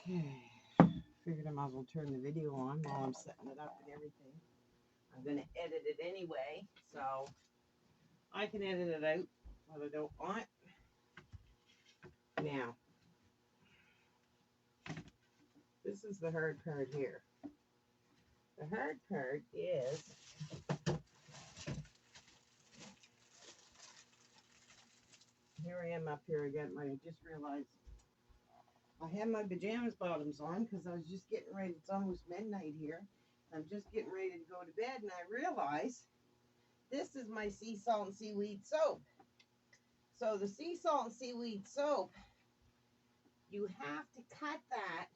Okay, figured I might as well turn the video on while I'm setting it up and everything. I'm going to edit it anyway, so I can edit it out what I don't want. Now, this is the hard part here. The hard part is here I am up here again. I just realized I have my pajamas bottoms on because I was just getting ready. It's almost midnight here. I'm just getting ready to go to bed, and I realize this is my SeaSalt and Seaweed Soap. So the SeaSalt and Seaweed Soap, you have to cut that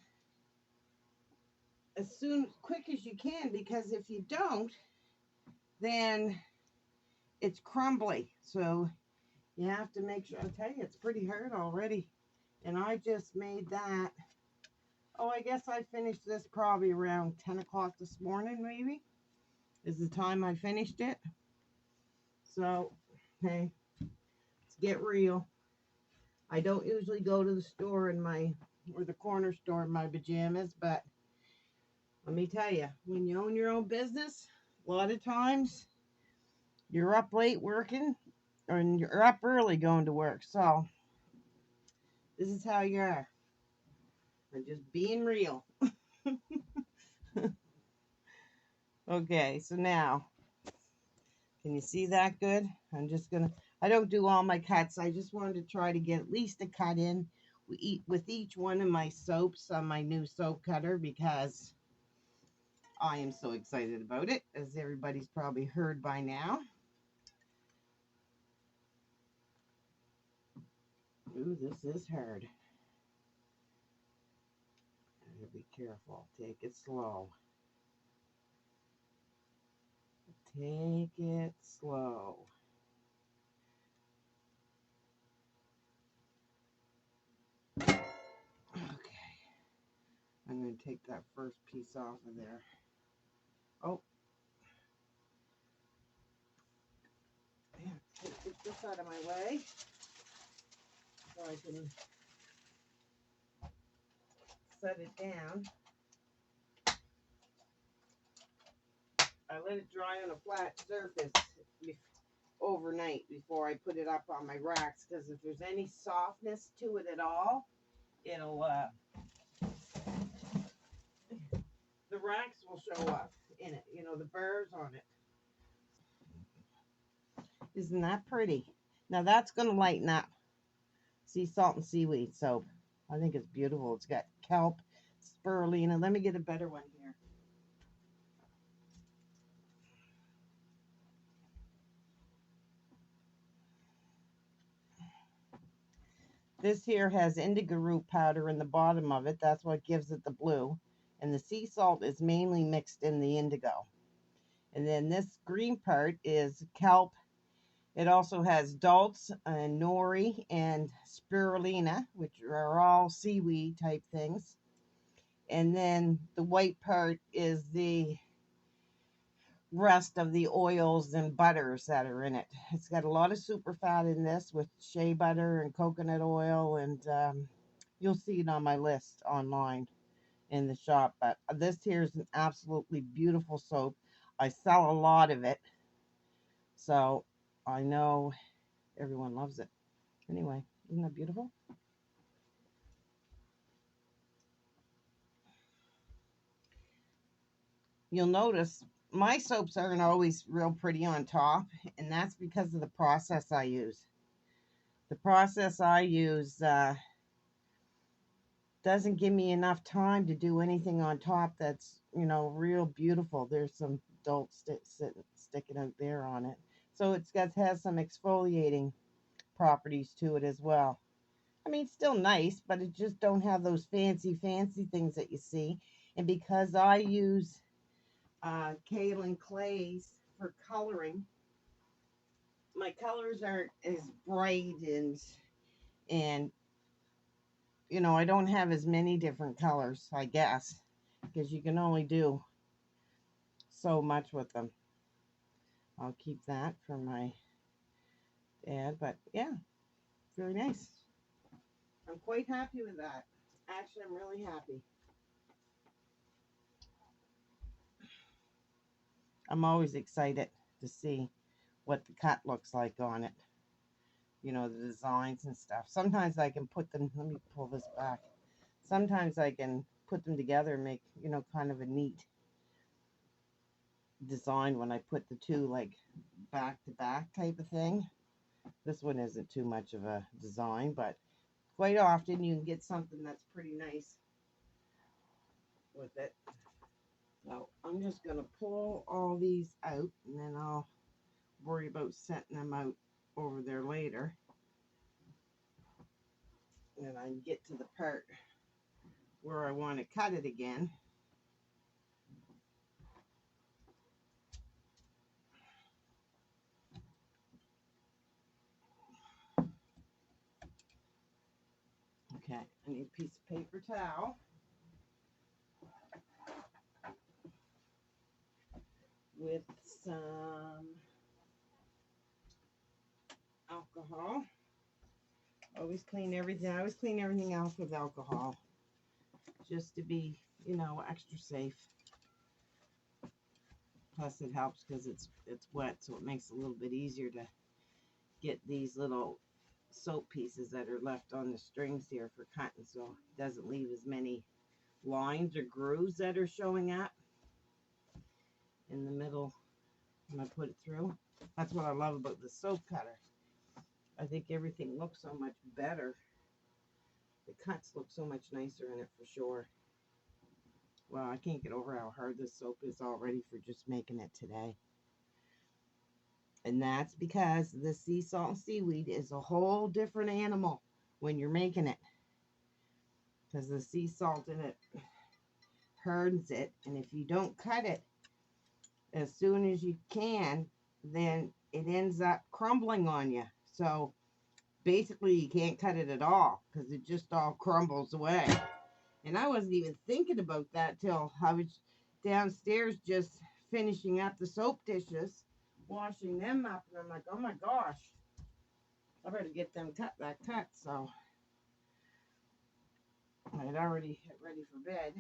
as quick as you can, because if you don't, then it's crumbly. So you have to make sure. I'll tell you, it's pretty hard already. And I just made that. Oh, I guess I finished this probably around 10 o'clock this morning, maybe, is the time I finished it. So, hey, let's get real. I don't usually go to the store or the corner store in my pajamas, but let me tell you, when you own your own business, a lot of times you're up late working, and you're up early going to work. So this is how you are. I'm just being real. Okay, so now, can you see that good? I don't do all my cuts. I just wanted to try to get at least a cut in with each one of my soaps on my new soap cutter, because I am so excited about it, as everybody's probably heard by now. Ooh, this is hard. Gotta be careful. Take it slow. Take it slow. Okay. I'm going to take that first piece off of there. Oh. Yeah, get this out of my way so I can set it down. I let it dry on a flat surface overnight before I put it up on my racks, because if there's any softness to it at all, it'll the racks will show up in it, the burrs on it. Isn't that pretty? Now that's going to lighten up. SeaSalt and Seaweed Soap. I think it's beautiful. It's got kelp, spirulina. Let me get a better one here. This here has indigo root powder in the bottom of it. That's what gives it the blue. And the sea salt is mainly mixed in the indigo. And then this green part is kelp. It also has dulse and nori and spirulina, which are all seaweed type things. And then the white part is the rest of the oils and butters that are in it. It's got a lot of super fat in this, with shea butter and coconut oil, and you'll see it on my list online in the shop. But this here is an absolutely beautiful soap. I sell a lot of it, so I know everyone loves it. Anyway, isn't that beautiful? You'll notice my soaps aren't always real pretty on top, and that's because of the process I use. The process I use doesn't give me enough time to do anything on top that's, real beautiful. There's some dulse sticking out there on it. So has some exfoliating properties to it as well. I mean, it's still nice, but it just don't have those fancy things that you see. And because I use kaolin clays for coloring, my colors aren't as bright and I don't have as many different colors, I guess, because you can only do so much with them. I'll keep that for my dad, but yeah, very nice. I'm quite happy with that. Actually, I'm really happy. I'm always excited to see what the cut looks like on it. You know, the designs and stuff. Sometimes I can put them, let me pull this back. Sometimes I can put them together and make, you know, kind of a neat design when I put the two like back to back type of thing. This one isn't too much of a design, but quite often you can get something that's pretty nice with it. So I'm just going to pull all these out and then I'll worry about setting them out over there later. And I can get to the part where I want to cut it again. Okay, I need a piece of paper towel with some alcohol. Always clean everything. I always clean everything else with alcohol, just to be, you know, extra safe. Plus, it helps because it's wet, so it makes it a little bit easier to get these little soap pieces that are left on the strings here for cutting, so it doesn't leave as many lines or grooves that are showing up in the middle when I put it through. That's what I love about the soap cutter. I think everything looks so much better. The cuts look so much nicer in it for sure. Well, I can't get over how hard this soap is already for just making it today. And that's because the sea salt seaweed is a whole different animal when you're making it. Because the sea salt in it hardens it. And if you don't cut it as soon as you can, then it ends up crumbling on you. So basically you can't cut it at all because it just all crumbles away. And I wasn't even thinking about that till I was downstairs just finishing up the soap dishes, washing them up, and I'm like, oh my gosh, I better get them cut. So I'd already get ready for bed.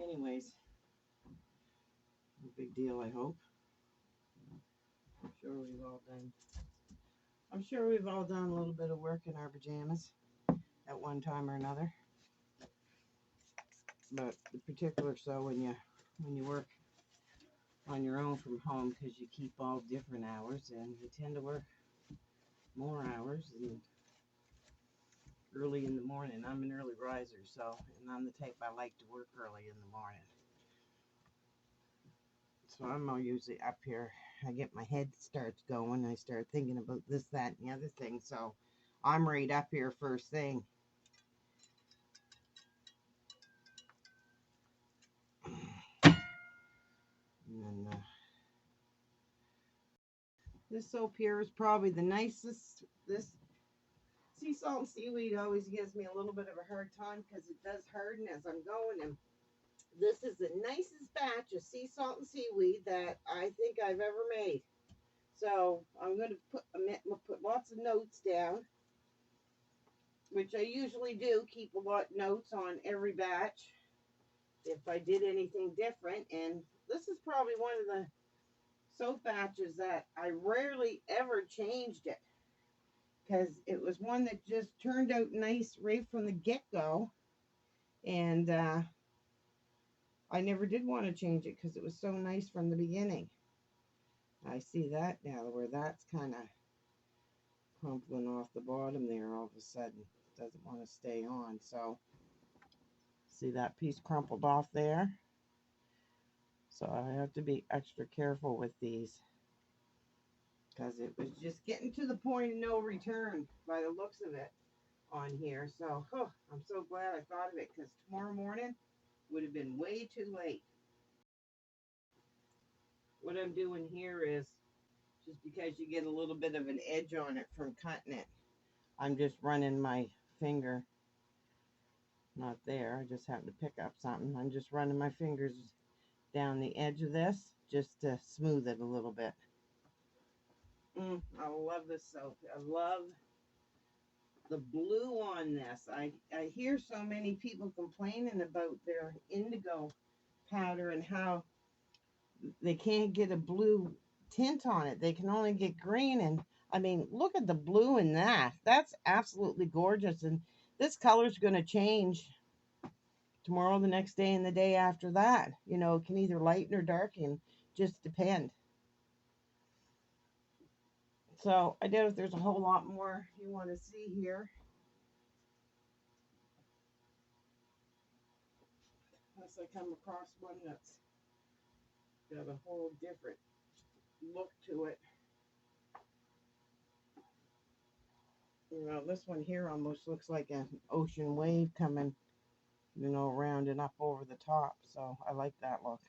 Anyways, no big deal, I hope. I'm sure we've all done a little bit of work in our pajamas at one time or another. But particular so when you work on your own from home, because you keep all different hours and you tend to work more hours and early in the morning. I'm an early riser, so, and I'm the type I like to work early in the morning. So I'm usually up here. I get my head starts going. I start thinking about this, that, and the other thing. So I'm right up here first thing. And then this soap here is probably the nicest. This sea salt seaweed always gives me a little bit of a hard time because it does harden as I'm going. And this is the nicest batch of sea salt and seaweed that I think I've ever made. So I'm going to put lots of notes down, which I usually do, keep a lot of notes on every batch if I did anything different. And this is probably one of the soap batches that I rarely ever changed it, because it was one that just turned out nice right from the get-go. And I never did want to change it because it was so nice from the beginning. I see that now where that's kind of crumpling off the bottom there all of a sudden. Doesn't want to stay on. So see that piece crumpled off there? So I have to be extra careful with these because it was just getting to the point of no return by the looks of it on here. So I'm so glad I thought of it, because tomorrow morning would have been way too late. What I'm doing here is, just because you get a little bit of an edge on it from cutting it, I'm just running my finger, not there, I just happened to pick up something. I'm just running my fingers down the edge of this just to smooth it a little bit. I love this soap. I love the blue on this. I hear so many people complaining about their indigo powder and how they can't get a blue tint on it. They can only get green. And I mean, look at the blue in that. That's absolutely gorgeous. And this color's going to change tomorrow, the next day, and the day after that. You know, it can either lighten or darken, just depend. So I doubt if there's a whole lot more you want to see here. Unless I come across one that's got a whole different look to it. You know, this one here almost looks like an ocean wave coming, you know, around and up over the top. So I like that look.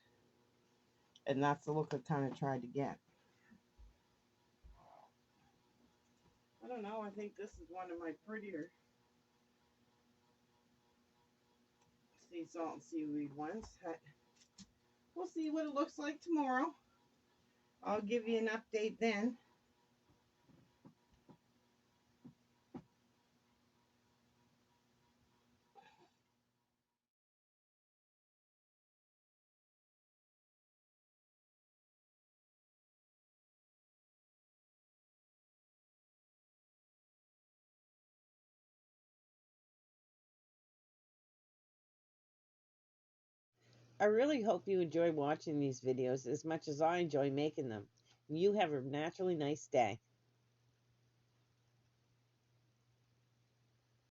And that's the look I kind of tried to get. I don't know. I think this is one of my prettier sea salt and seaweed ones. We'll see what it looks like tomorrow. I'll give you an update then. I really hope you enjoy watching these videos as much as I enjoy making them. You have a naturally nice day.